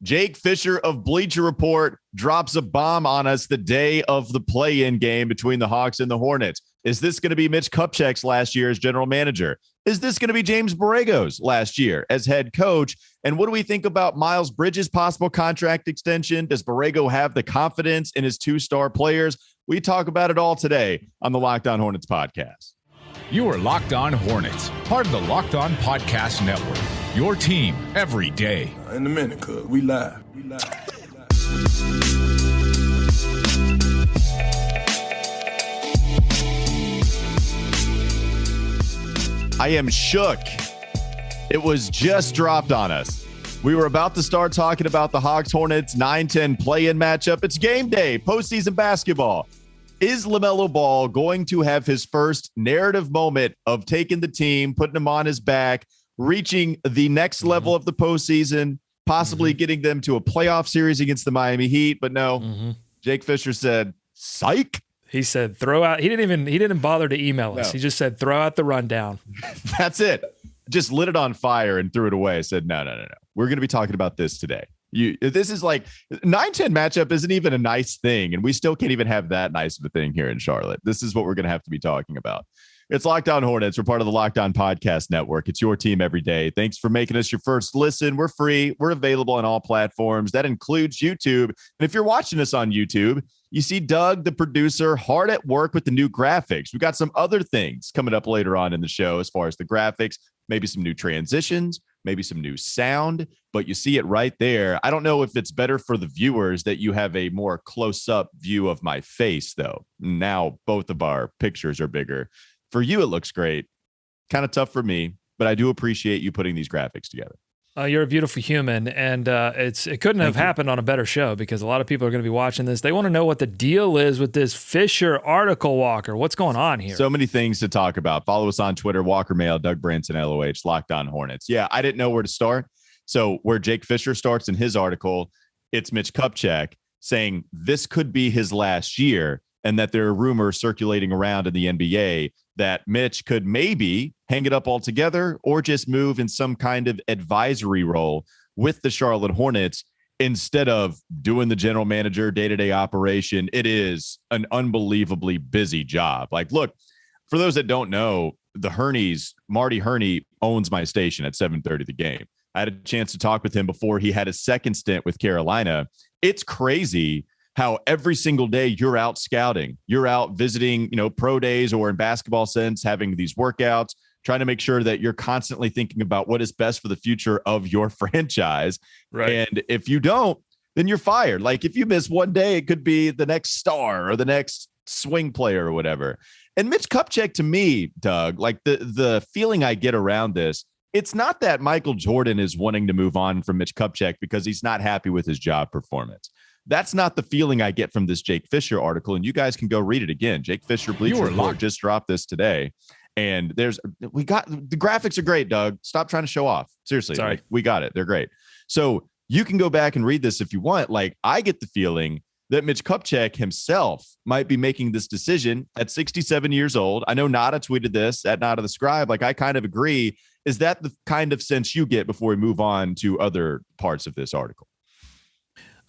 Jake Fischer of Bleacher Report drops a bomb on us the day of the play-in game between the Hawks and the Hornets. Is this going to be Mitch Kupchak's last year as general manager? Is this going to be James Borrego's last year as head coach? And what do we think about Miles Bridges' possible contract extension? Does Borrego have the confidence in his two-star players? We talk about it all today on the Locked On Hornets podcast. You are Locked On Hornets, part of the Locked On Podcast Network, your team every day. In a minute, cuz we live. I am shook. It was just dropped on us. We were about to start talking about the Hawks Hornets 9-10 play-in matchup. It's game day, postseason basketball. Is LaMelo Ball going to have his first narrative moment of taking the team, putting them on his back, reaching the next level of the postseason, possibly getting them to a playoff series against the Miami Heat? But no, Jake Fischer said, psych. He said, throw out. He didn't bother to email us. He just said, throw out the rundown. That's it. Just lit it on fire and threw it away. Said, no. We're going to be talking about this today. This is like 9-10 matchup isn't even a nice thing. And we still can't even have that nice of a thing here in Charlotte. This is what we're going to have to be talking about. It's Locked On Hornets. We're part of the Locked On Podcast Network. It's your team every day. Thanks for making us your first listen. We're free. We're available on all platforms. That includes YouTube. And if you're watching us on YouTube, you see Doug, the producer, hard at work with the new graphics. We've got some other things coming up later on in the show as far as the graphics, maybe some new transitions, maybe some new sound, but you see it right there. I don't know if it's better for the viewers that you have a more close-up view of my face, though. Now both of our pictures are bigger. For you, it looks great. Kind of tough for me, but I do appreciate you putting these graphics together. You're a beautiful human, and it couldn't have happened on a better show because a lot of people are going to be watching this. They want to know what the deal is with this Fischer article, Walker. What's going on here? So many things to talk about. Follow us on Twitter, Walker Mail, Doug Branson, LOH, Locked On Hornets. Yeah, I didn't know where to start. So where Jake Fischer starts in his article, it's Mitch Kupchak saying this could be his last year, and that there are rumors circulating around in the NBA that Mitch could maybe hang it up altogether or just move in some kind of advisory role with the Charlotte Hornets instead of doing the general manager day-to-day operation. It is an unbelievably busy job. Like, look, for those that don't know, the Herneys, Marty Herney owns my station at 7:30 the game. I had a chance to talk with him before he had a second stint with Carolina. It's crazy how every single day you're out scouting, you're out visiting, pro days, or in basketball sense, having these workouts, trying to make sure that you're constantly thinking about what is best for the future of your franchise. Right. And if you don't, then you're fired. Like if you miss one day, it could be the next star or the next swing player or whatever. And Mitch Kupchak, to me, Doug, like the feeling I get around this, it's not that Michael Jordan is wanting to move on from Mitch Kupchak because he's not happy with his job performance. That's not the feeling I get from this Jake Fischer article, and you guys can go read it again. Jake Fischer, Bleacher Report, just dropped this today, and we got the graphics are great. Doug, stop trying to show off. Seriously, sorry, we got it. They're great. So you can go back and read this if you want. Like I get the feeling that Mitch Kupchak himself might be making this decision at 67 years old. I know Nada tweeted this at Nada the Scribe. Like I kind of agree. Is that the kind of sense you get before we move on to other parts of this article?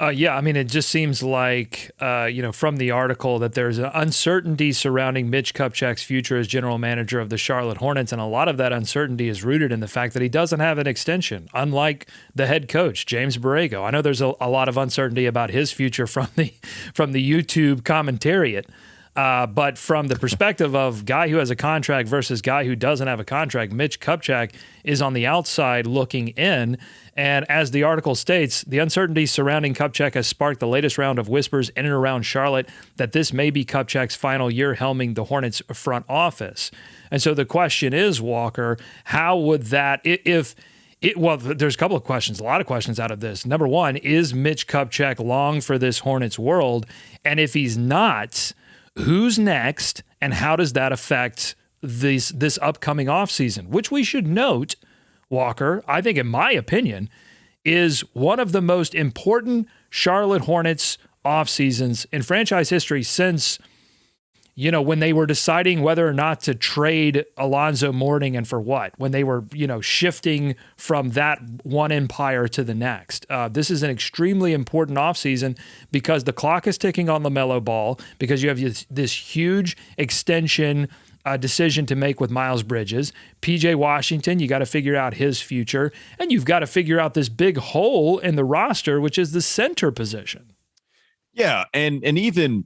Yeah, I mean, it just seems like, from the article that there's an uncertainty surrounding Mitch Kupchak's future as general manager of the Charlotte Hornets, and a lot of that uncertainty is rooted in the fact that he doesn't have an extension, unlike the head coach, James Borrego. I know there's a lot of uncertainty about his future from the YouTube commentariat, but from the perspective of guy who has a contract versus guy who doesn't have a contract, Mitch Kupchak is on the outside looking in. And as the article states, the uncertainty surrounding Kupchak has sparked the latest round of whispers in and around Charlotte that this may be Kupchak's final year helming the Hornets front office. And so the question is, Walker, how would that, there's a couple of questions, a lot of questions out of this. Number one, is Mitch Kupchak long for this Hornets world? And if he's not, who's next? And how does that affect this upcoming offseason, which we should note, Walker, I think in my opinion, is one of the most important Charlotte Hornets off seasons in franchise history since, when they were deciding whether or not to trade Alonzo Mourning and for what, when they were, shifting from that one empire to the next. This is an extremely important offseason because the clock is ticking on LaMelo Ball, because you have this huge extension decision to make with Miles Bridges. PJ Washington, you got to figure out his future, and you've got to figure out this big hole in the roster, which is the center position. Yeah, and even,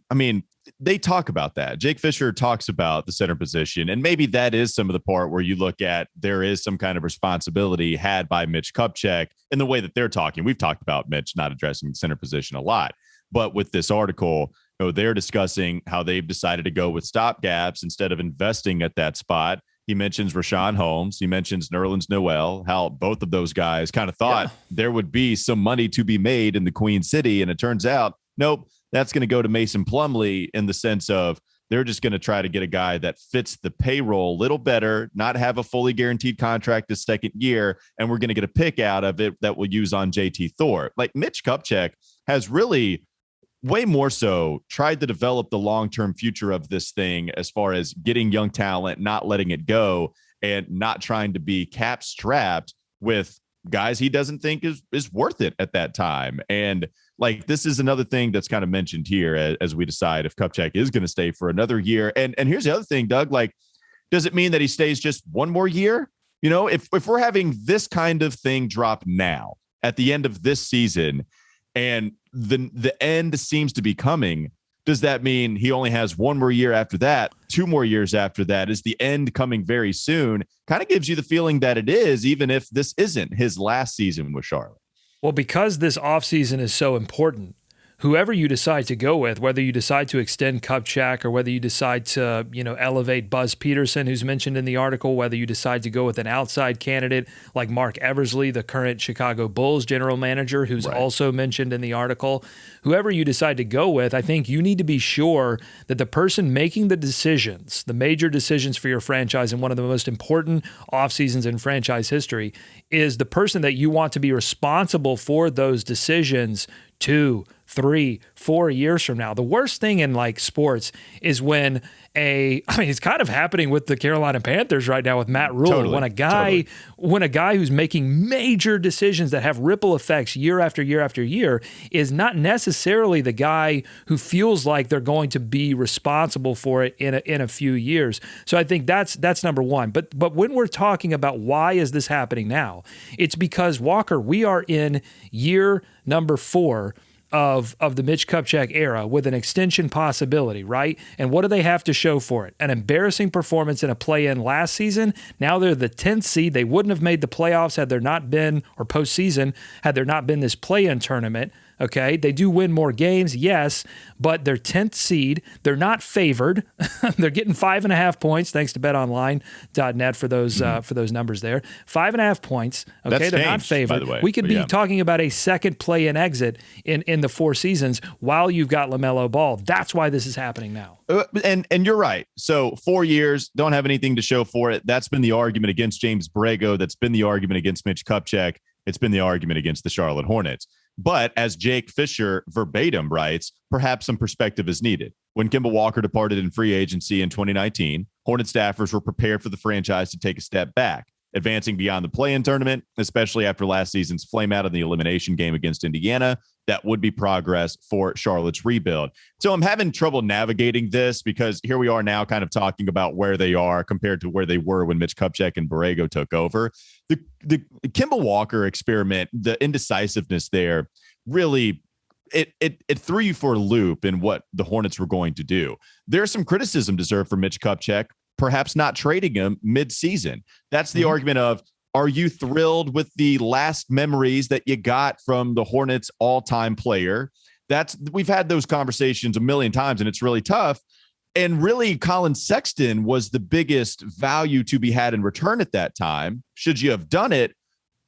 they talk about that. Jake Fischer talks about the center position, and maybe that is some of the part where you look at there is some kind of responsibility had by Mitch Kupchak in the way that they're talking. We've talked about Mitch not addressing the center position a lot, but with this article, they're discussing how they've decided to go with stopgaps instead of investing at that spot. He mentions Rashawn Holmes. He mentions Nerlens Noel, how both of those guys kind of thought there would be some money to be made in the Queen City. And it turns out, nope, that's going to go to Mason Plumlee in the sense of they're just going to try to get a guy that fits the payroll a little better, not have a fully guaranteed contract this second year, and we're going to get a pick out of it that we'll use on JT Thorpe. Like Mitch Kupchak has really way more so tried to develop the long-term future of this thing as far as getting young talent, not letting it go, and not trying to be cap strapped with guys he doesn't think is worth it at that time. And like, this is another thing that's kind of mentioned here as we decide if Kupchak is going to stay for another year. And here's the other thing, Doug, like, does it mean that he stays just one more year? If we're having this kind of thing drop now at the end of this season, and the end seems to be coming, does that mean he only has one more year after that, 2 more years after that? Is the end coming very soon? Kind of gives you the feeling that it is, even if this isn't his last season with Charlotte. Well, because this offseason is so important, whoever you decide to go with, whether you decide to extend Kupchak or whether you decide to, elevate Buzz Peterson, who's mentioned in the article, whether you decide to go with an outside candidate like Mark Eversley, the current Chicago Bulls general manager, who's also mentioned in the article, whoever you decide to go with, I think you need to be sure that the person making the decisions, the major decisions for your franchise in one of the most important off seasons in franchise history, is the person that you want to be responsible for those decisions 2, 3, 4 years from now. The worst thing in like sports is when it's kind of happening with the Carolina Panthers right now with Matt Rule. Totally, when a guy who's making major decisions that have ripple effects year after year after year is not necessarily the guy who feels like they're going to be responsible for it in a few years. So I think that's number one. But when we're talking about why is this happening now, it's because, Walker, we are in year number 4 of the Mitch Kupchak era with an extension possibility, right? And what do they have to show for it? An embarrassing performance in a play-in last season. Now they're the 10th seed. They wouldn't have made the playoffs had there not been, or postseason, had there not been this play-in tournament. Okay, they do win more games, yes, but they're 10th seed. They're not favored. They're getting 5.5 points, thanks to betonline.net for those numbers there. 5.5 points. Okay, That's they're changed, not favored. by the way. We could be talking about a second play-in exit in the 4 seasons while you've got LaMelo Ball. That's why this is happening now. And you're right. So 4 years, don't have anything to show for it. That's been the argument against James Borrego. That's been the argument against Mitch Kupchak. It's been the argument against the Charlotte Hornets. But as Jake Fischer verbatim writes, perhaps some perspective is needed. When Kemba Walker departed in free agency in 2019, Hornet staffers were prepared for the franchise to take a step back, advancing beyond the play-in tournament, especially after last season's flameout in the elimination game against Indiana. That would be progress for Charlotte's rebuild. So I'm having trouble navigating this because here we are now kind of talking about where they are compared to where they were when Mitch Kupchak and Borrego took over. The Kemba Walker experiment, the indecisiveness there, really, it threw you for a loop in what the Hornets were going to do. There's some criticism deserved for Mitch Kupchak, perhaps not trading him mid-season. That's the argument of, are you thrilled with the last memories that you got from the Hornets all-time player? We've had those conversations a million times, and it's really tough. And really, Colin Sexton was the biggest value to be had in return at that time, should you have done it.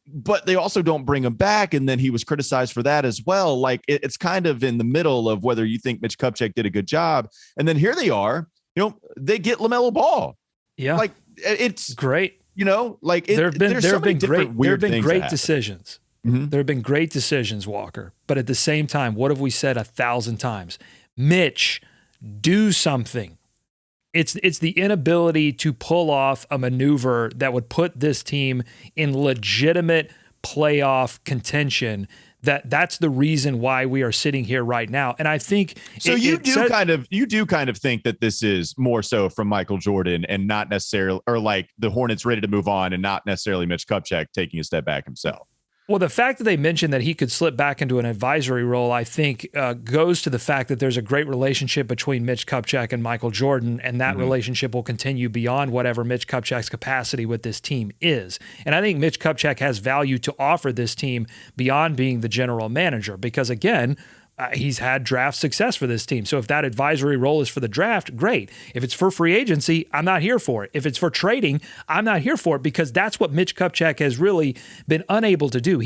But they also don't bring him back, and then he was criticized for that as well. Like, it's kind of in the middle of whether you think Mitch Kupchak did a good job. And then here they are, they get LaMelo Ball. Yeah. Like, it's great. There have been great decisions. Mm-hmm. There have been great decisions, Walker. But at the same time, what have we said 1,000 times? Mitch, do something. It's the inability to pull off a maneuver that would put this team in legitimate playoff contention. That's the reason why we are sitting here right now. And I think you do kind of think that this is more so from Michael Jordan and not necessarily, or like the Hornets ready to move on and not necessarily Mitch Kupchak taking a step back himself. Well, the fact that they mentioned that he could slip back into an advisory role, I think, goes to the fact that there's a great relationship between Mitch Kupchak and Michael Jordan, and that relationship will continue beyond whatever Mitch Kupchak's capacity with this team is. And I think Mitch Kupchak has value to offer this team beyond being the general manager because, again, he's had draft success for this team. So if that advisory role is for the draft, great. If it's for free agency, I'm not here for it. If it's for trading, I'm not here for it because that's what Mitch Kupchak has really been unable to do.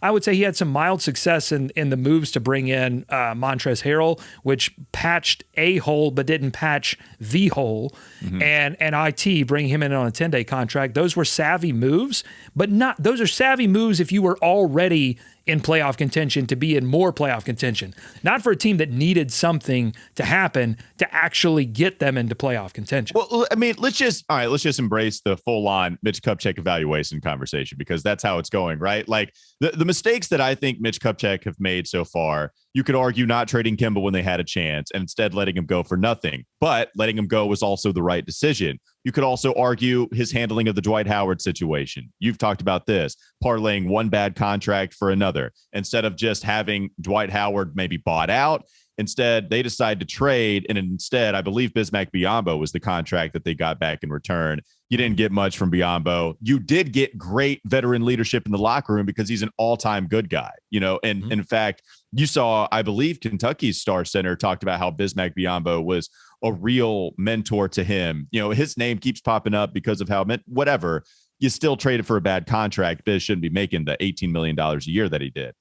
I would say he had some mild success in the moves to bring in Montrezl Harrell, which patched a hole but didn't patch the hole. And IT, bring him in on a 10-day contract. Those were savvy moves, but those are savvy moves if you were already in playoff contention to be in more playoff contention, not for a team that needed something to happen to actually get them into playoff contention. Well, I mean, let's just embrace the full on Mitch Kupchak evaluation conversation because that's how it's going, right? Like the mistakes that I think Mitch Kupchak have made so far, you could argue not trading Kemba when they had a chance and instead letting him go for nothing, but letting him go was also the right decision. You could also argue his handling of the Dwight Howard situation. You've talked about this, parlaying one bad contract for another. Instead of just having Dwight Howard maybe bought out, instead they decide to trade. And instead, I believe Bismack Biyombo was the contract that they got back in return. You didn't get much from Biyombo. You did get great veteran leadership in the locker room because he's an all-time good guy, and in fact, you saw, I believe Kentucky's star center talked about how Bismack Biyombo was a real mentor to him. His name keeps popping up because of how whatever you still traded for a bad contract. Biz shouldn't be making the $18 million a year that he did,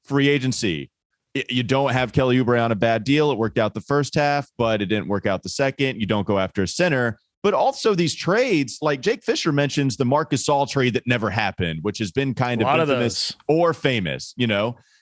free agency. You don't have Kelly Oubre on a bad deal. It worked out the first half, but it didn't work out the second. You don't go after a center, but also these trades, like Jake Fischer mentions the Marc Gasol trade that never happened, which has been kind of infamous or famous,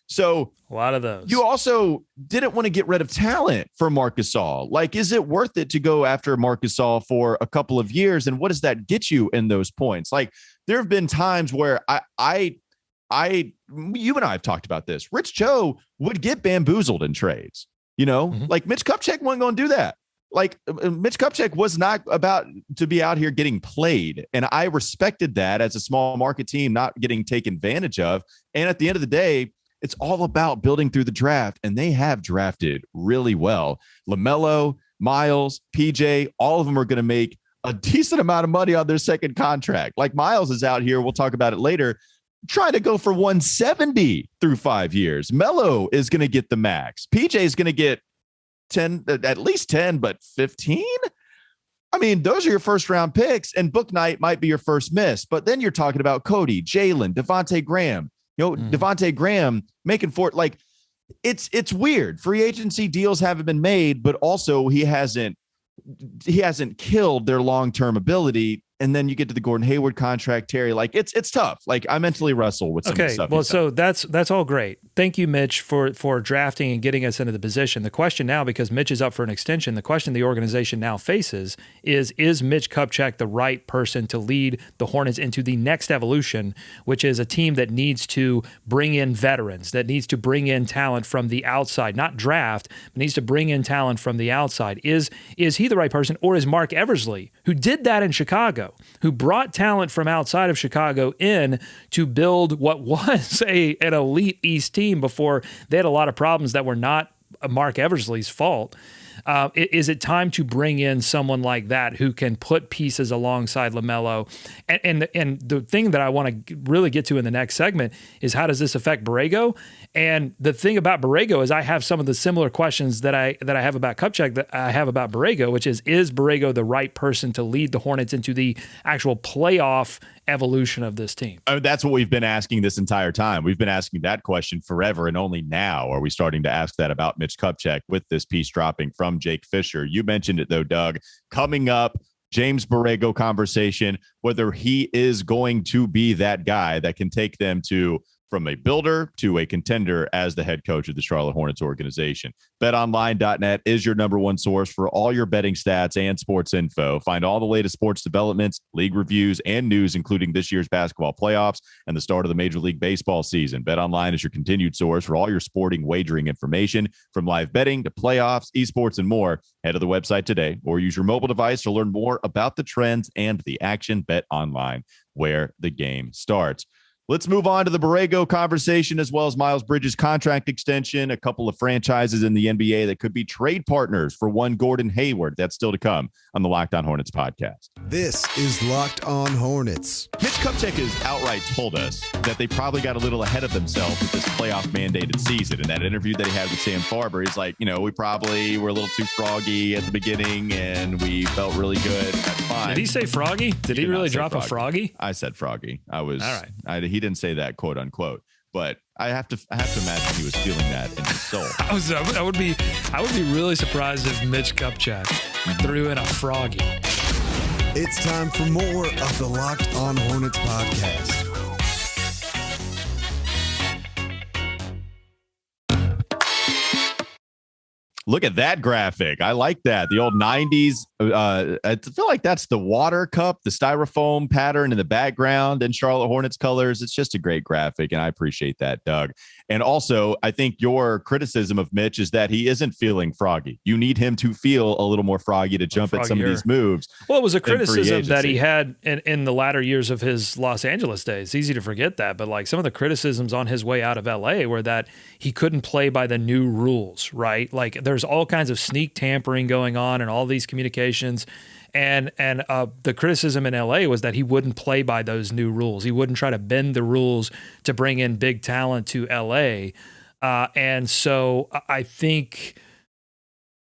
So a lot of those. You also didn't want to get rid of talent for Marc Gasol. Like, is it worth it to go after Marc Gasol for a couple of years? And what does that get you in those points? Like, there have been times where you and I have talked about this. Rich Cho would get bamboozled in trades, like Mitch Kupchak wasn't going to do that. Like Mitch Kupchak was not about to be out here getting played. And I respected that as a small market team, not getting taken advantage of. And at the end of the day, it's all about building through the draft. And they have drafted really well. LaMelo, Miles, PJ, all of them are going to make a decent amount of money on their second contract. Like Miles is out here, we'll talk about it later, trying to go for 170 through 5 years. Melo is going to get the max. PJ is going to get 10, at least 10, but 15. I mean, those are your first round picks, and Book Night might be your first miss. But then you're talking about Cody, Jalen, Devontae Graham. Devontae Graham making for it. Like it's weird. Free agency deals haven't been made, but also he hasn't killed their long-term ability. And then you get to the Gordon Hayward contract, Terry. Like it's tough. Like I mentally wrestle with some of the stuff. Well, so that's all great. Thank you, Mitch, for drafting and getting us into the position. The question now, because Mitch is up for an extension, the question the organization now faces is Mitch Kupchak the right person to lead the Hornets into the next evolution, which is a team that needs to bring in veterans, that needs to bring in talent from the outside, not draft, but needs to bring in talent from the outside. Is he the right person, or is Mark Eversley, who did that in Chicago, who brought talent from outside of Chicago in to build what was an elite East team before they had a lot of problems that were not Mark Eversley's fault? Is it time to bring in someone like that who can put pieces alongside LaMelo? And the thing that I want to really get to in the next segment is, how does this affect Borrego? And the thing about Borrego is I have some of the similar questions that I have about Kupchak that I have about Borrego, which is Borrego the right person to lead the Hornets into the actual playoff evolution of this team? I mean, that's what we've been asking this entire time. We've been asking that question forever, and only now are we starting to ask that about Mitch Kupchak with this piece dropping from Jake Fischer. You mentioned it though, Doug. Coming up, James Borrego conversation, whether he is going to be that guy that can take them to from a builder to a contender as the head coach of the Charlotte Hornets organization. BetOnline.net is your number one source for all your betting stats and sports info. Find all the latest sports developments, league reviews, and news, including this year's basketball playoffs and the start of the Major League Baseball season. BetOnline is your continued source for all your sporting wagering information, from live betting to playoffs, esports, and more. Head to the website today or use your mobile device to learn more about the trends and the action. BetOnline, where the game starts. Let's move on to the Borrego conversation, as well as Miles Bridges' contract extension, a couple of franchises in the NBA that could be trade partners for one Gordon Hayward. That's still to come on the Locked On Hornets podcast. This is Locked On Hornets. Mitch Kupchak has outright told us that they probably got a little ahead of themselves with this playoff mandated season. In that interview that he had with Sam Farber, he's like, we probably were a little too froggy at the beginning and we felt really good. That's fine. Did he say froggy? Did he really drop a froggy? I said froggy. I was all right. He didn't say that, quote unquote, but I have to imagine he was feeling that in his soul. I would be really surprised if Mitch Kupchak threw in a froggy. It's time for more of the Locked On Hornets podcast. Look at that graphic. I like that. The old 90s. I feel like that's the water cup, the styrofoam pattern in the background and Charlotte Hornets colors. It's just a great graphic, and I appreciate that, Doug. And also, I think your criticism of Mitch is that he isn't feeling froggy. You need him to feel a little more froggy to jump at some of these moves. Well, it was a criticism that he had in the latter years of his Los Angeles days. It's easy to forget that, but like some of the criticisms on his way out of LA were that he couldn't play by the new rules, right? Like there's all kinds of sneak tampering going on and all these communications. And the criticism in LA was that he wouldn't play by those new rules. He wouldn't try to bend the rules to bring in big talent to LA. And so I think,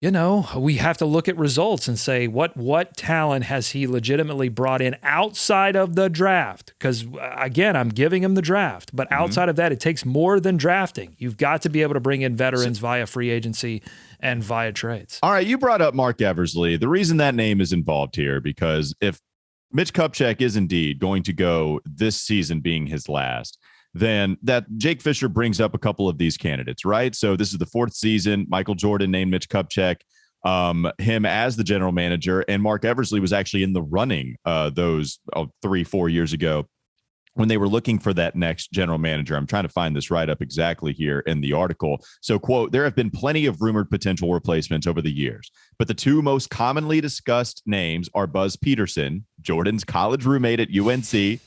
we have to look at results and say, what talent has he legitimately brought in outside of the draft? Because, again, I'm giving him the draft. But outside of that, it takes more than drafting. You've got to be able to bring in veterans via free agency and via trades. All right, you brought up Mark Eversley. The reason that name is involved here, because if Mitch Kupchak is indeed going to go this season being his last, then that Jake Fischer brings up a couple of these candidates, right? So this is the fourth season. Michael Jordan named Mitch Kupchak him as the general manager, and Mark Eversley was actually in the running those 3-4 years ago when they were looking for that next general manager. I'm trying to find this right up exactly here in the article. So, quote, there have been plenty of rumored potential replacements over the years, but the two most commonly discussed names are Buzz Peterson, Jordan's college roommate at UNC,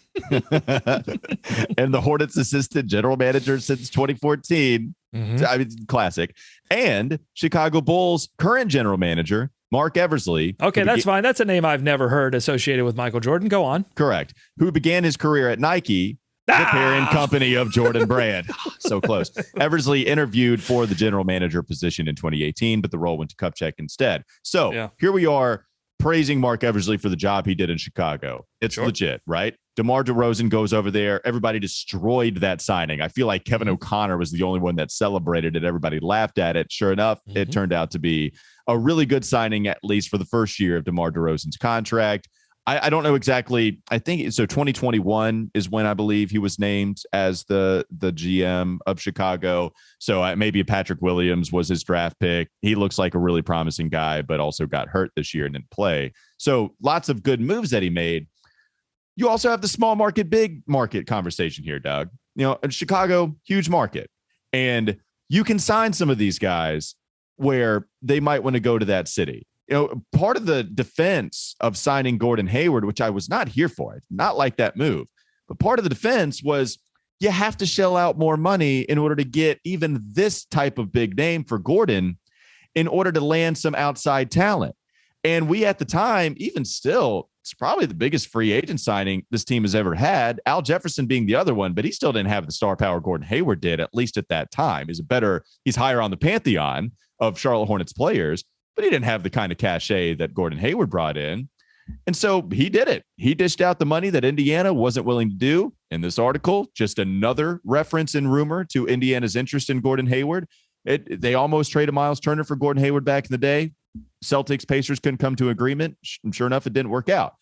and the Hornets assistant general manager since 2014. I mean, classic. And Chicago Bulls current general manager, Mark Eversley. Okay, that's fine. That's a name I've never heard associated with Michael Jordan. Go on. Correct. Who began his career at Nike, the parent company of Jordan Brand. So close. Eversley interviewed for the general manager position in 2018, but the role went to Kupchak instead. So Here we are praising Mark Eversley for the job he did in Chicago. It's legit, right? DeMar DeRozan goes over there. Everybody destroyed that signing. I feel like Kevin O'Connor was the only one that celebrated it. Everybody laughed at it. Sure enough, it turned out to be a really good signing, at least for the first year of DeMar DeRozan's contract. I don't know exactly. I think so. 2021 is when I believe he was named as the GM of Chicago. So maybe Patrick Williams was his draft pick. He looks like a really promising guy, but also got hurt this year and didn't play. So lots of good moves that he made. You also have the small market, big market conversation here, Doug. Chicago, huge market. And you can sign some of these guys where they might want to go to that city. Part of the defense of signing Gordon Hayward, which I was not here for, I did not like that move, but part of the defense was you have to shell out more money in order to get even this type of big name for Gordon in order to land some outside talent. And we, at the time, even still, it's probably the biggest free agent signing this team has ever had. Al Jefferson being the other one, but he still didn't have the star power Gordon Hayward did, at least at that time. He's higher on the pantheon of Charlotte Hornets players, but he didn't have the kind of cachet that Gordon Hayward brought in. And so he did it. He dished out the money that Indiana wasn't willing to do. In this article, just another reference and rumor to Indiana's interest in Gordon Hayward. They almost traded Miles Turner for Gordon Hayward back in the day. Celtics, Pacers couldn't come to agreement. Sure enough, it didn't work out.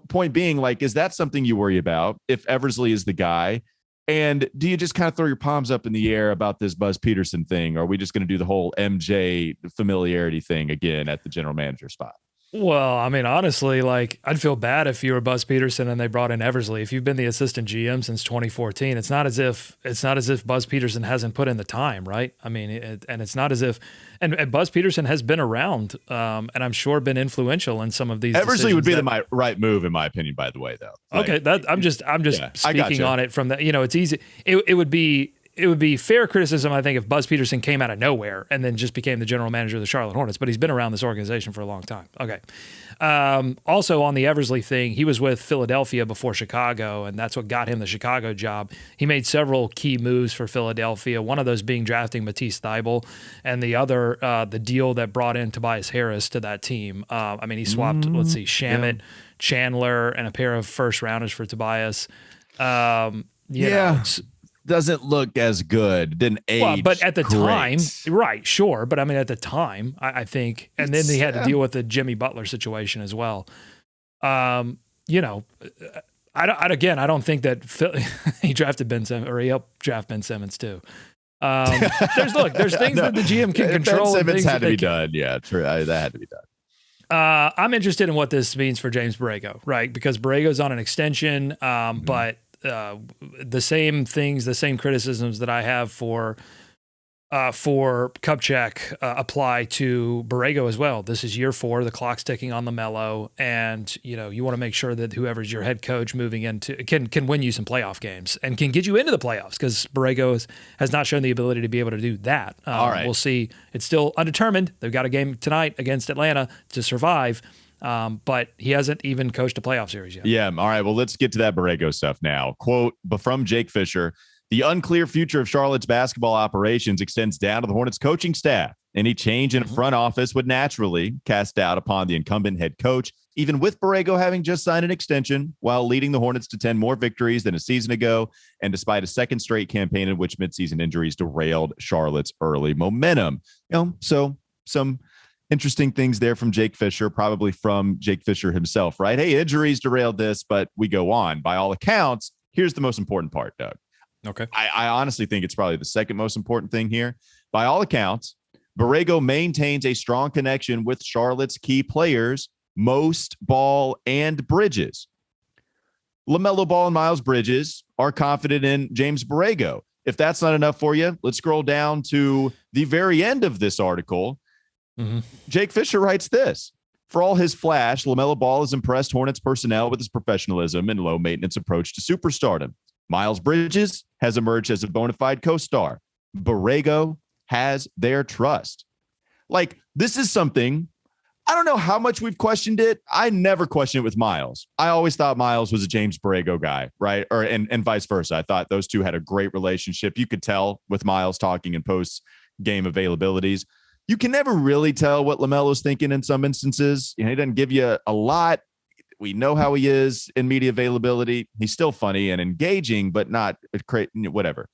Point being, is that something you worry about if Eversley is the guy And do you just kind of throw your palms up in the air about this Buzz Peterson thing? Or are we just going to do the whole MJ familiarity thing again at the general manager spot? Well, I mean, honestly, like I'd feel bad if you were Buzz Peterson and they brought in Eversley. If you've been the assistant GM since 2014, it's not as if Buzz Peterson hasn't put in the time, right? I mean, and it's not as if and Buzz Peterson has been around, and I'm sure been influential in some of these. Eversley would be the right move, in my opinion. By the way, though. Like, okay, I'm just speaking on it from that. It's easy. It would be fair criticism, I think, if Buzz Peterson came out of nowhere and then just became the general manager of the Charlotte Hornets, but he's been around this organization for a long time. Okay. Also, on the Eversley thing, he was with Philadelphia before Chicago, and that's what got him the Chicago job. He made several key moves for Philadelphia, one of those being drafting Matisse Thybulle, and the other, the deal that brought in Tobias Harris to that team. I mean, he swapped, Shamet, Chandler, and a pair of first-rounders for Tobias. Doesn't look as good. Didn't age. Well, but at the time, right? Sure, but I mean, at the time, I think, and then he had to deal with the Jimmy Butler situation as well. I don't think that he drafted Ben Simmons, or he helped draft Ben Simmons too. There's things that the GM can control. Ben Simmons had to be done. Yeah, true. That had to be done. I'm interested in what this means for James Borrego, right? Because Borrego's on an extension, but the same criticisms that I have for Kupchak apply to Borrego as well. This is year 4. The clock's ticking on LaMelo, and you want to make sure that whoever's your head coach moving into can win you some playoff games and can get you into the playoffs, because Borrego has not shown the ability to be able to do that. All right. We'll see. It's still undetermined. They've got a game tonight against Atlanta to survive. But he hasn't even coached a playoff series yet. Yeah. All right. Well, let's get to that Borrego stuff now. Quote from Jake Fischer: "The unclear future of Charlotte's basketball operations extends down to the Hornets coaching staff. Any change in front office would naturally cast doubt upon the incumbent head coach, even with Borrego having just signed an extension while leading the Hornets to 10 more victories than a season ago, and despite a second straight campaign in which midseason injuries derailed Charlotte's early momentum." So some interesting things there from Jake Fischer, probably from Jake Fischer himself, right? Hey, injuries derailed this, but we go on. By all accounts, here's the most important part, Doug. Okay. I honestly think it's probably the second most important thing here. By all accounts, Borrego maintains a strong connection with Charlotte's key players, Most, Ball, and Bridges. LaMelo Ball and Miles Bridges are confident in James Borrego. If that's not enough for you, let's scroll down to the very end of this article. Jake Fischer writes this: "For all his flash, LaMelo Ball has impressed Hornets personnel with his professionalism and low-maintenance approach to superstardom. Miles Bridges has emerged as a bona fide co-star. Borrego has their trust." Like, this is something, I don't know how much we've questioned it. I never questioned it with Miles. I always thought Miles was a James Borrego guy, right? And vice versa. I thought those two had a great relationship. You could tell with Miles talking in post-game availabilities. You can never really tell what LaMelo's thinking in some instances. He doesn't give you a lot. We know how he is in media availability. He's still funny and engaging, but not whatever.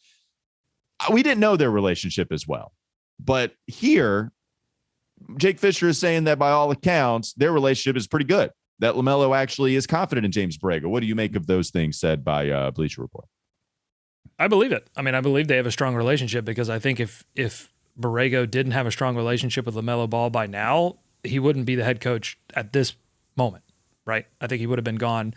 We didn't know their relationship as well. But here, Jake Fischer is saying that by all accounts, their relationship is pretty good, that LaMelo actually is confident in James Borrego. What do you make of those things said by Bleacher Report? I believe it. I mean, I believe they have a strong relationship, because I think if Borrego didn't have a strong relationship with LaMelo Ball by now, he wouldn't be the head coach at this moment, right? I think he would have been gone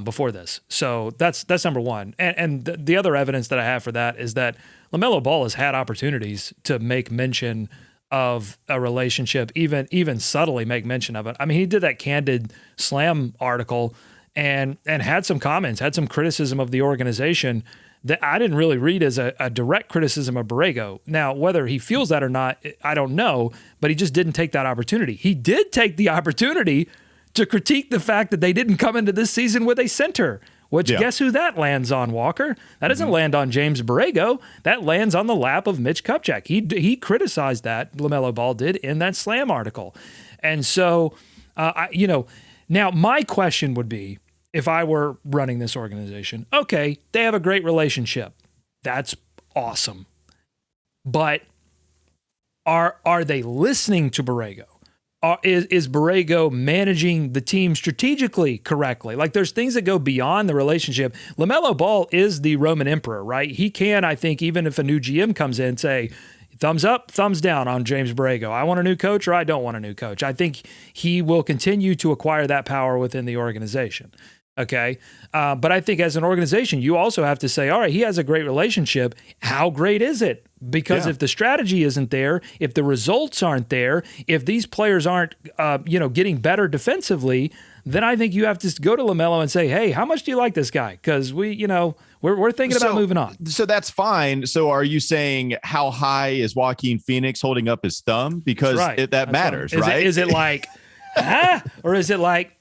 before this. So that's number one. And the other evidence that I have for that is that LaMelo Ball has had opportunities to make mention of a relationship, even subtly make mention of it. I mean, he did that Candid Slam article and had some comments, had some criticism of the organization that I didn't really read as a direct criticism of Borrego. Now, whether he feels that or not, I don't know, but he just didn't take that opportunity. He did take the opportunity to critique the fact that they didn't come into this season with a center, which guess who that lands on, Walker? That doesn't land on James Borrego. That lands on the lap of Mitch Kupchak. He criticized that, LaMelo Ball did, in that Slam article. And so, now my question would be, if I were running this organization, okay, they have a great relationship. That's awesome. But are they listening to Borrego? is Borrego managing the team strategically correctly? Like, there's things that go beyond the relationship. LaMelo Ball is the Roman emperor, right? He can, I think, even if a new GM comes in, say, thumbs up, thumbs down on James Borrego. I want a new coach or I don't want a new coach. I think he will continue to acquire that power within the organization. Okay. But I think as an organization, you also have to say, all right, he has a great relationship. How great is it? Because if the strategy isn't there, if the results aren't there, if these players aren't, getting better defensively, then I think you have to go to LaMelo and say, hey, how much do you like this guy? Because we're thinking about moving on. So that's fine. So are you saying how high is Joaquin Phoenix holding up his thumb? Because that matters, right? Is it like, or is it like,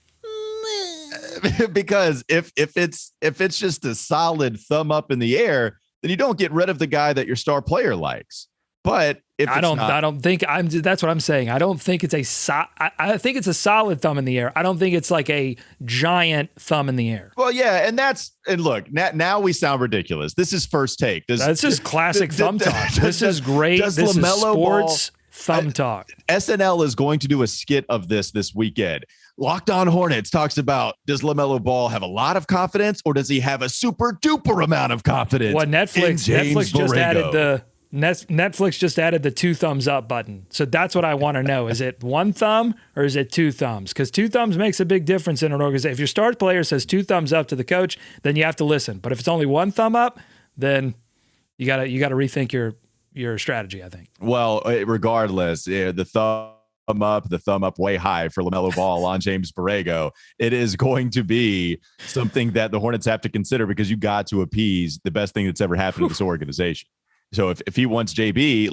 because if it's just a solid thumb up in the air, then you don't get rid of the guy that your star player likes. But if that's what I'm saying. I don't think it's I think it's a solid thumb in the air. I don't think it's like a giant thumb in the air. Well, yeah, and look, now we sound ridiculous. This is First Take. This is classic thumb talk. This is great. This is sports thumb talk. SNL is going to do a skit of this weekend. Locked On Hornets talks about, does LaMelo Ball have a lot of confidence or does he have a super duper amount of confidence? Well, Netflix just added the 2 thumbs up button. So that's what I want to know. Is it 1 thumb or is it 2 thumbs? Because 2 thumbs makes a big difference in an organization. If your star player says 2 thumbs up to the coach, then you have to listen. But if it's only 1 thumb up, then you gotta rethink your strategy, I think. Well, regardless, the thumb up way high for LaMelo Ball on James Borrego, it is going to be something that the Hornets have to consider because you got to appease the best thing that's ever happened to this organization. So if he wants JB,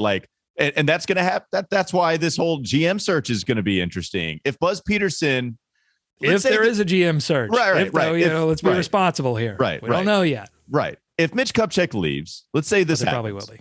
and that's going to happen, that's why this whole GM search is going to be interesting. If Buzz Peterson, if there is a GM search, right. Let's be responsible here. Right. We don't know yet. Right. If Mitch Kupchak leaves, let's say this happens. Probably will be.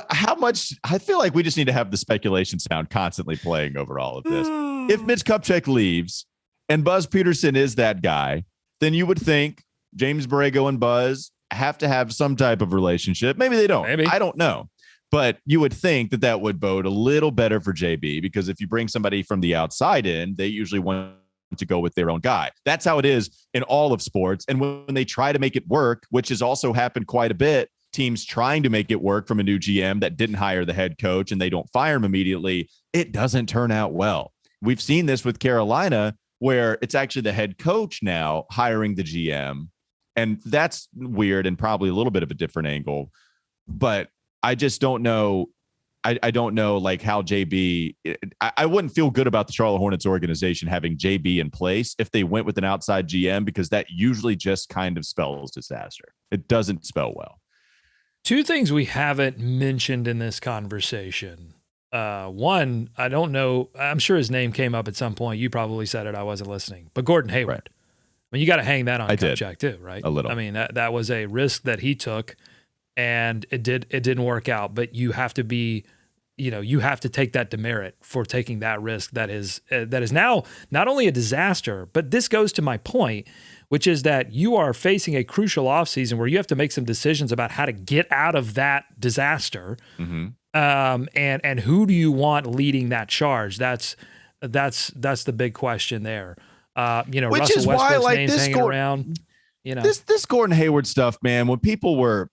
How much? I feel like we just need to have the speculation sound constantly playing over all of this. If Mitch Kupchak leaves and Buzz Peterson is that guy, then you would think James Borrego and Buzz have to have some type of relationship. Maybe they don't. I don't know. But you would think that would bode a little better for JB because if you bring somebody from the outside in, they usually want to go with their own guy. That's how it is in all of sports. And when they try to make it work, which has also happened quite a bit, teams trying to make it work from a new GM that didn't hire the head coach and they don't fire him immediately, it doesn't turn out well. We've seen this with Carolina where it's actually the head coach now hiring the GM. And that's weird and probably a little bit of a different angle. But I just don't know. I don't know how JB, I wouldn't feel good about the Charlotte Hornets organization having JB in place if they went with an outside GM, because that usually just kind of spells disaster. It doesn't spell well. 2 things we haven't mentioned in this conversation. One, I don't know. I'm sure his name came up at some point. You probably said it. I wasn't listening. But Gordon Hayward. Right. I mean, you got to hang that on Kupchak too, right? A little. I mean, that was a risk that he took, and it didn't work out. But you have to be, you have to take that demerit for taking that risk. That is now not only a disaster, but this goes to my point, which is that you are facing a crucial offseason where you have to make some decisions about how to get out of that disaster. Mm-hmm. And who do you want leading that charge? That's the big question there. Which Russell is why, Westbrook's name's hanging around. This Gordon Hayward stuff, man. When people were,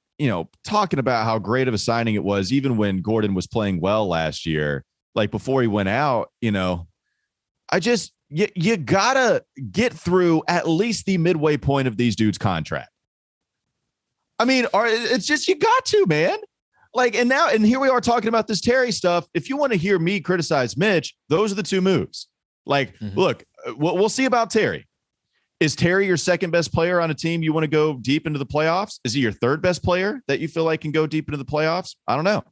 talking about how great of a signing it was, even when Gordon was playing well last year, before he went out, I just you gotta get through at least the midway point of these dudes' contract. I mean, it's just you got to, man. And here we are talking about this Terry stuff. If you want to hear me criticize Mitch, those are the 2 moves. Look, we'll see about Terry. Is Terry your second best player on a team you want to go deep into the playoffs? Is he your third best player that you feel like can go deep into the playoffs? I don't know.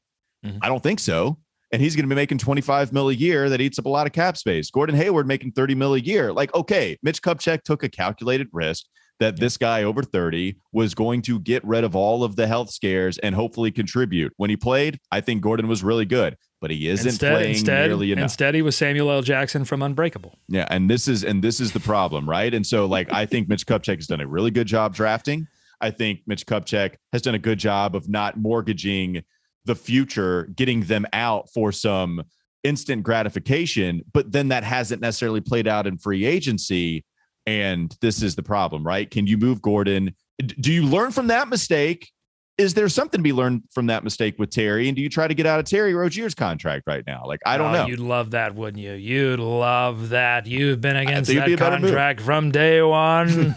Mm-hmm. I don't think so. And he's going to be making $25 million a year. That eats up a lot of cap space. Gordon Hayward making $30 million a year. Okay, Mitch Kupchak took a calculated risk that this guy over 30 was going to get rid of all of the health scares and hopefully contribute. When he played, I think Gordon was really good, but he isn't playing nearly enough. Instead, he was Samuel L. Jackson from Unbreakable. Yeah, and this is the problem, right? And so, I think Mitch Kupchak has done a really good job drafting. I think Mitch Kupchak has done a good job of not mortgaging the future, getting them out for some instant gratification, but then that hasn't necessarily played out in free agency. And this is the problem, right? Can you move Gordon? Do you learn from that mistake? Is there something to be learned from that mistake with Terry? And do you try to get out of Terry Rozier's contract right now? Like, I don't know. You'd love that, wouldn't you? You'd love that. You've been against that be contract from day one.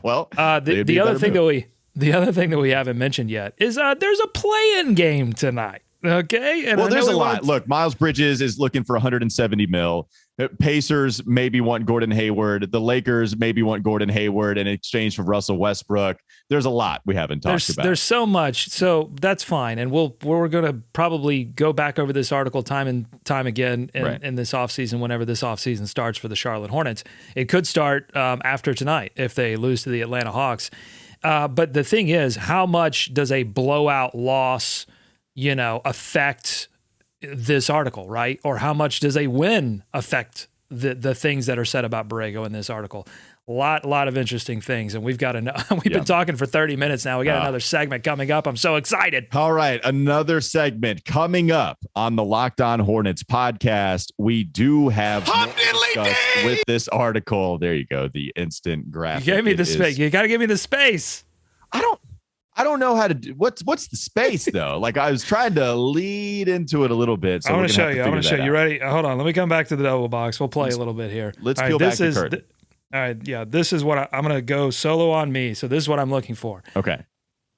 Well, the other thing that we haven't mentioned yet is there's a play-in game tonight. Okay. And there's a lot. Look, Miles Bridges is looking for 170 mil. Pacers maybe want Gordon Hayward. The Lakers maybe want Gordon Hayward in exchange for Russell Westbrook. There's a lot we haven't talked about. There's so much. So that's fine. And we're going to probably go back over this article time and time again in this offseason, whenever this offseason starts for the Charlotte Hornets. It could start after tonight if they lose to the Atlanta Hawks. But the thing is, how much does a blowout loss, affect this article, right? Or how much does a win affect the things that are said about Borrego in this article? A lot of interesting things, and we've been talking for 30 minutes now. We got another segment coming up. I'm so excited. All right, another segment coming up on the Locked On Hornets podcast. We do have more discussed with this article. There you go, the instant graphic. You gave me the space. You got to give me the space. I don't know how to do what's the space though. Like I was trying to lead into it a little bit. So I'm going to show you. I'm going to show you. You ready? Hold on. Let me come back to the double box. We'll play a little bit here. Let's peel back the curtain. All right. Yeah. This is what I'm going to go solo on me. So this is what I'm looking for. Okay.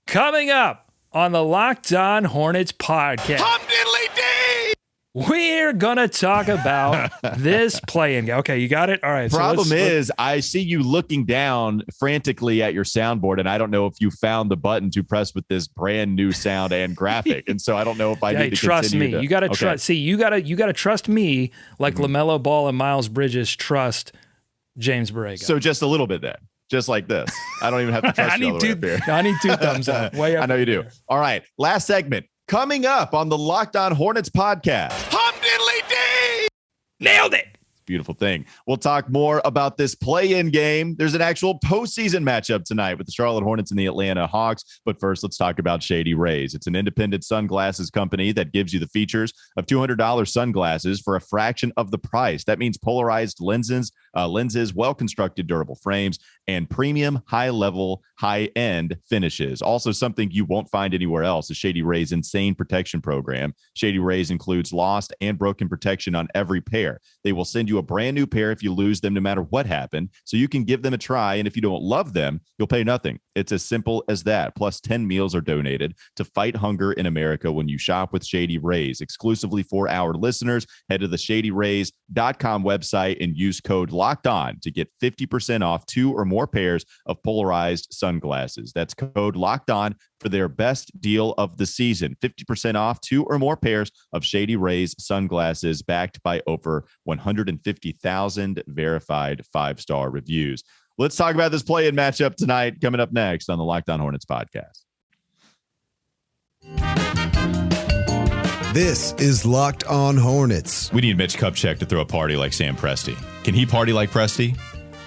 Coming up on the Locked On Hornets podcast. We're going to talk about this play-in game. Okay, you got it? All right. Problem is, I see you looking down frantically at your soundboard, and I don't know if you found the button to press with this brand new sound and graphic. And so I don't know if I need to trust continue me. You got to trust. See, you got to trust me like LaMelo Ball and Miles Bridges trust James Borrego. So just a little bit then. Just like this. I don't even have to trust you all the way up here. I need 2 thumbs up. Way up. I know you do. All right. Last segment. Coming up on the Locked On Hornets podcast. Nailed it. Beautiful thing. We'll talk more about this play-in game. There's an actual postseason matchup tonight with the Charlotte Hornets and the Atlanta Hawks. But first, let's talk about Shady Rays. It's an independent sunglasses company that gives you the features of $200 sunglasses for a fraction of the price. That means polarized lenses, well-constructed durable frames, and premium, high-level, high-end finishes. Also, something you won't find anywhere else is Shady Rays' insane protection program. Shady Rays includes lost and broken protection on every pair. They will send you a brand new pair if you lose them, no matter what happened, so you can give them a try. And if you don't love them, you'll pay nothing. It's as simple as that. Plus, 10 meals are donated to fight hunger in America when you shop with Shady Rays. Exclusively for our listeners, head to the shadyrays.com website and use code LOCKEDON to get 50% off 2 or more pairs of polarized sunglasses. That's code LOCKEDON for their best deal of the season. 50% off 2 or more pairs of Shady Rays sunglasses, backed by over 150,000 verified 5-star reviews. Let's talk about this play-in matchup tonight, coming up next on the Locked On Hornets podcast. This is Locked On Hornets. We need Mitch Kupchak to throw a party like Sam Presti. Can he party like Presti?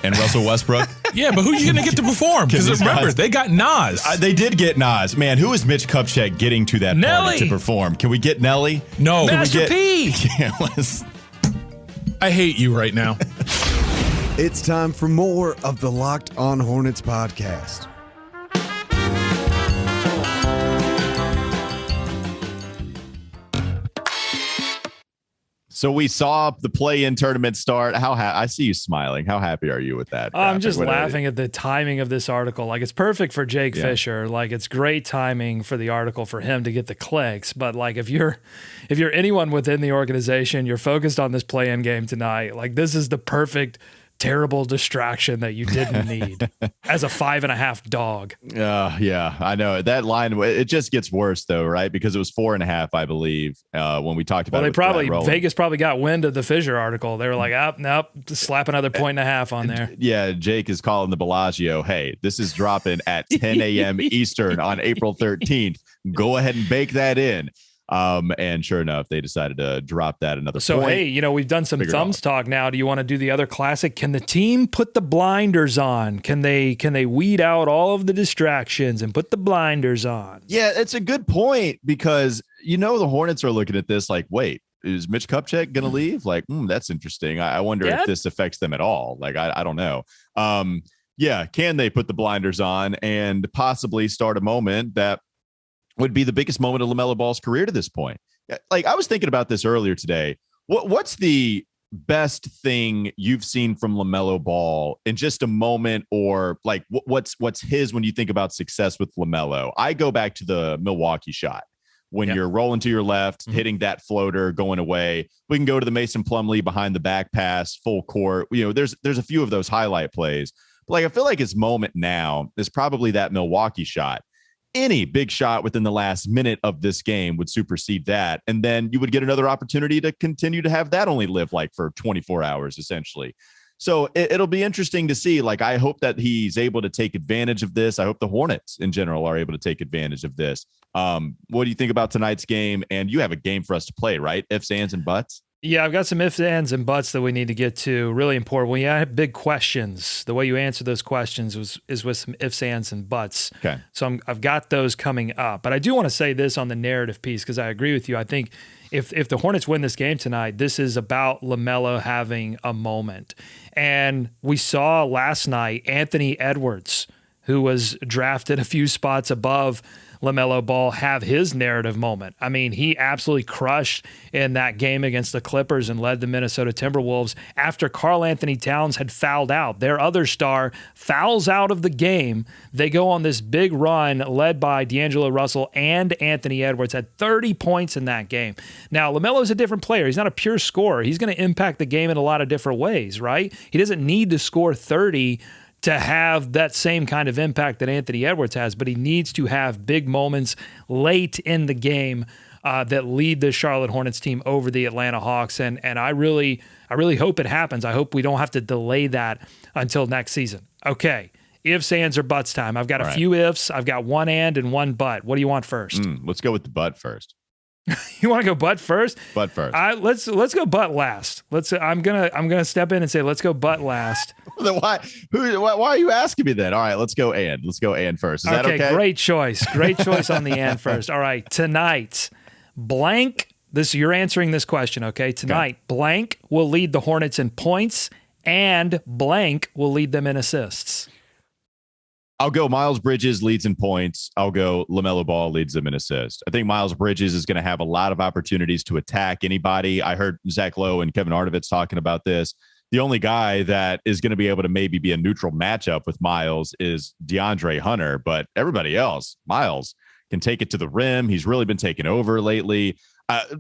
And Russell Westbrook? Yeah, but who are you going to get to perform? Because remember, they got Nas. They did get Nas. Man, who is Mitch Kupchak getting to that party to perform? Can we get Nelly? No. Master P. Yeah, I hate you right now. It's time for more of the Locked On Hornets podcast. So we saw the play-in tournament start. I see you smiling. How happy are you with that? I'm just laughing at the timing of this article. Like, it's perfect for Jake Fischer. Like, it's great timing for the article for him to get the clicks. But like, if you're anyone within the organization, you're focused on this play-in game tonight. Like, this is the perfect terrible distraction that you didn't need as a 5.5 dog. Yeah, I know that line. It just gets worse though, right? Because it was 4.5, I believe, when we talked about. Well, Vegas probably got wind of the Fischer article. They were like, nope, just slap another 1.5 on there. Yeah, Jake is calling the Bellagio. Hey, this is dropping at 10 a.m. Eastern on April 13th. Go ahead and bake that in. And sure enough, they decided to drop that another point. Hey, we've done some thumbs talk now. Do you want to do the other classic? Can the team put the blinders on? Can they weed out all of the distractions and put the blinders on? Yeah, it's a good point because, the Hornets are looking at this like, wait, is Mitch Kupchak going to leave? Like, that's interesting. I wonder if this affects them at all. Like, I don't know. Yeah. Can they put the blinders on and possibly start a moment that would be the biggest moment of LaMelo Ball's career to this point? Like, I was thinking about this earlier today. What's the best thing you've seen from LaMelo Ball in just a moment, or like what's his when you think about success with LaMelo? I go back to the Milwaukee shot when you're rolling to your left, hitting that floater, going away. We can go to the Mason Plumlee behind the back pass, full court. There's a few of those highlight plays. But like, I feel like his moment now is probably that Milwaukee shot. Any big shot within the last minute of this game would supersede that. And then you would get another opportunity to continue to have that only live like for 24 hours, essentially. So it'll be interesting to see. Like, I hope that he's able to take advantage of this. I hope the Hornets in general are able to take advantage of this. What do you think about tonight's game? And you have a game for us to play, right? Ifs, ands, and buts. Yeah, I've got some ifs, ands, and buts that we need to get to. Really important. When you have big questions, the way you answer those questions is with some ifs, ands, and buts. Okay. So I've got those coming up. But I do want to say this on the narrative piece, because I agree with you. I think if the Hornets win this game tonight, this is about LaMelo having a moment. And we saw last night Anthony Edwards, who was drafted a few spots above LaMelo Ball, have his narrative moment. I mean, he absolutely crushed in that game against the Clippers and led the Minnesota Timberwolves after Karl Anthony Towns had fouled out. Their other star fouls out of the game. They go on this big run led by D'Angelo Russell and Anthony Edwards, had 30 points in that game. Now, LaMelo's a different player. He's not a pure scorer. He's going to impact the game in a lot of different ways, right? He doesn't need to score 30 to have that same kind of impact that Anthony Edwards has, but he needs to have big moments late in the game that lead the Charlotte Hornets team over the Atlanta Hawks. And I really hope it happens. I hope we don't have to delay that until next season. Okay, ifs, ands, or buts time. I've got a few ifs. I've got one and one but. What do you want first? Let's go with the but first. You want to go butt first? Butt first. Let's go butt last. I'm gonna step in and say let's go butt last. Then why are you asking me that? All right, let's go and first. Is that okay? Great choice. Great choice on the and first. All right, tonight, blank. You're answering this question, okay? Tonight, blank will lead the Hornets in points, and blank will lead them in assists. I'll go Miles Bridges leads in points. I'll go LaMelo Ball leads them in assists. I think Miles Bridges is going to have a lot of opportunities to attack anybody. I heard Zach Lowe and Kevin Arnovitz talking about this. The only guy that is going to be able to maybe be a neutral matchup with Miles is DeAndre Hunter, but everybody else, Miles can take it to the rim. He's really been taking over lately.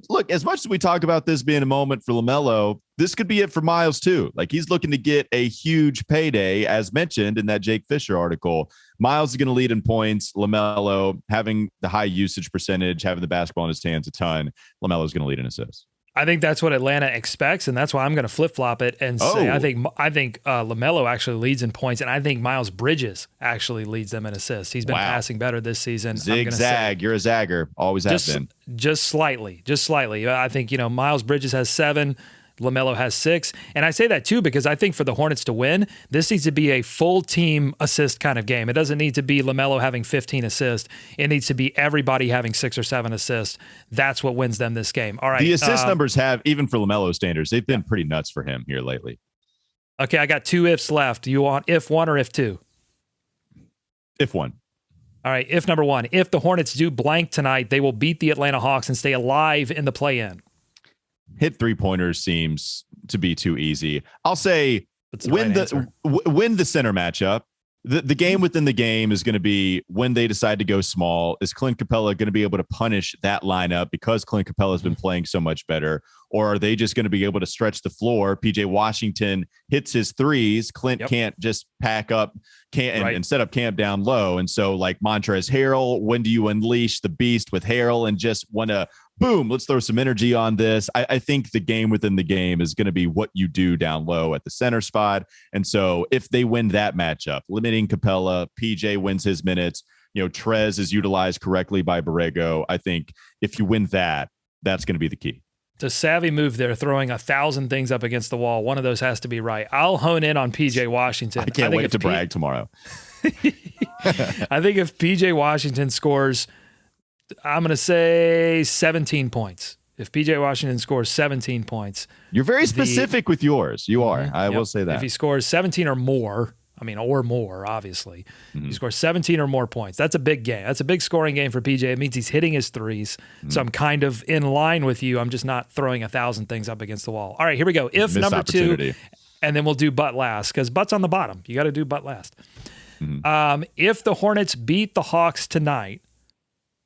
Look, as much as we talk about this being a moment for LaMelo, this could be it for Miles too. Like, he's looking to get a huge payday, as mentioned in that Jake Fischer article. Miles is going to lead in points. LaMelo having the high usage percentage, having the basketball in his hands a ton. LaMelo is going to lead in assists. I think that's what Atlanta expects, and that's why I'm going to flip-flop it and say I think LaMelo actually leads in points, and I think Miles Bridges actually leads them in assists. He's been passing better this season. Zigzag. You're a zagger. Always have been. Just slightly. I think, Miles Bridges has 7. LaMelo has 6. And I say that too because I think for the Hornets to win, this needs to be a full team assist kind of game. It doesn't need to be LaMelo having 15 assists. It needs to be everybody having 6 or 7 assists. That's what wins them this game. All right. The assist numbers have, even for LaMelo standards, they've been pretty nuts for him here lately. Okay, I got 2 ifs left. Do you want if 1 or if 2? If 1. All right, if number 1. If the Hornets do blank tonight, they will beat the Atlanta Hawks and stay alive in the play-in. Hit 3-pointers seems to be too easy. I'll say win the center matchup. The game within the game is going to be when they decide to go small. Is Clint Capella going to be able to punish that lineup because Clint Capella has been playing so much better? Or are they just going to be able to stretch the floor? PJ Washington hits his threes. Clint can't just pack up and set up camp down low. And so, like Montrezl Harrell, when do you unleash the beast with Harrell and just want to boom, let's throw some energy on this. I think the game within the game is going to be what you do down low at the center spot. And so if they win that matchup, limiting Capella, PJ wins his minutes, Trez is utilized correctly by Borrego. I think if you win that, that's going to be the key. It's a savvy move there, throwing 1,000 things up against the wall. One of those has to be right. I'll hone in on PJ Washington. I can't wait to brag tomorrow. I think if PJ Washington scores, I'm going to say 17 points. If PJ Washington scores 17 points. You're very specific with yours. You are. I will say that. If he scores 17 or more, or more, obviously. He scores 17 or more points. That's a big game. That's a big scoring game for PJ. It means he's hitting his threes. So I'm kind of in line with you. I'm just not throwing 1,000 things up against the wall. All right, here we go. If number 2, and then we'll do butt last, because butt's on the bottom. You got to do butt last. If the Hornets beat the Hawks tonight,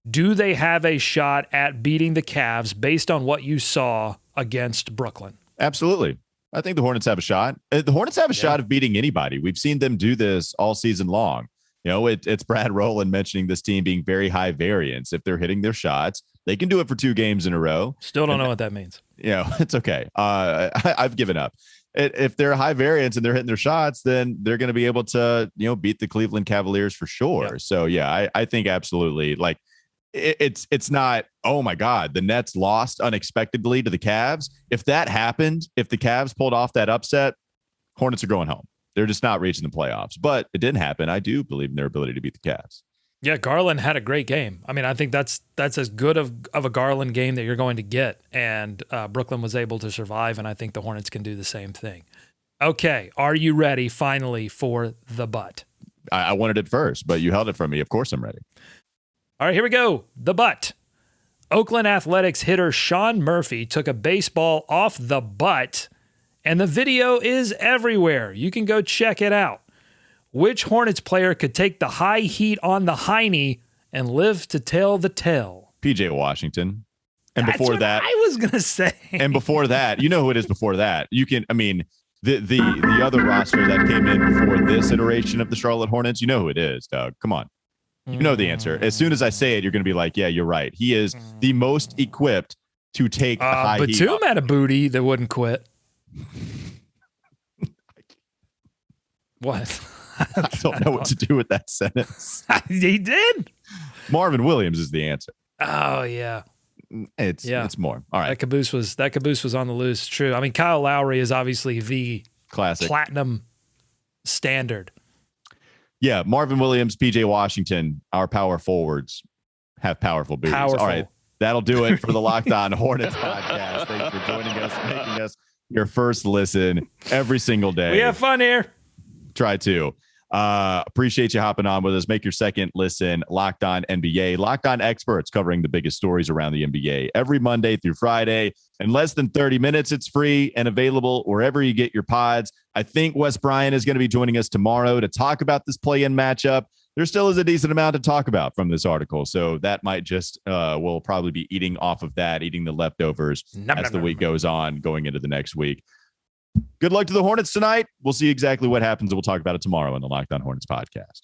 do they have a shot at beating the Cavs based on what you saw against Brooklyn? Absolutely. I think the Hornets have a shot. The Hornets have a shot of beating anybody. We've seen them do this all season long. It's Brad Rowland mentioning this team being very high variance. If they're hitting their shots, they can do it for 2 games in a row. Still don't know what that means. It's okay. I've given up. If they're high variance and they're hitting their shots, then they're going to be able to, beat the Cleveland Cavaliers for sure. Yep. So I think absolutely. Like it's not, oh my God, the Nets lost unexpectedly to the Cavs. If that happened, if the Cavs pulled off that upset, Hornets are going home. They're just not reaching the playoffs, but it didn't happen. I do believe in their ability to beat the Cavs. Yeah, Garland had a great game. I think that's as good of a Garland game that you're going to get, and Brooklyn was able to survive, and I think the Hornets can do the same thing. Okay, are you ready finally for the butt? I wanted it first, but you held it from me. Of course I'm ready. All right, here we go. The butt. Oakland Athletics hitter Sean Murphy took a baseball off the butt, and the video is everywhere. You can go check it out. Which Hornets player could take the high heat on the hiney and live to tell the tale? PJ Washington. And That's before what that, I was going to say. And before that, you know who it is before that. You can, the other roster that came in before this iteration of the Charlotte Hornets, you know who it is, Doug. Come on. You know the answer. As soon as I say it, you're going to be like, yeah, you're right. He is the most equipped to take the high heat. Batum had a booty that wouldn't quit. What? I don't know what to do with that sentence. He did. Marvin Williams is the answer. Oh, yeah. It's more. All right. That caboose was on the loose. True. Kyle Lowry is obviously the classic platinum standard. Yeah, Marvin Williams, PJ Washington, our power forwards have powerful booties. All right, that'll do it for the Locked On Hornets podcast. Thanks for joining us, making us your first listen every single day. We have fun here. Try to. Appreciate you hopping on with us. Make your second listen Locked On NBA. Locked On experts covering the biggest stories around the NBA every Monday through Friday. In less than 30 minutes, it's free and available wherever you get your pods. I think Wes Bryant is going to be joining us tomorrow to talk about this play-in matchup. There still is a decent amount to talk about from this article, so that might just we'll probably be eating off of that, eating the leftovers as the week goes on, going into the next week. Good luck to the Hornets tonight. We'll see exactly what happens, and we'll talk about it tomorrow on the Locked On Hornets podcast.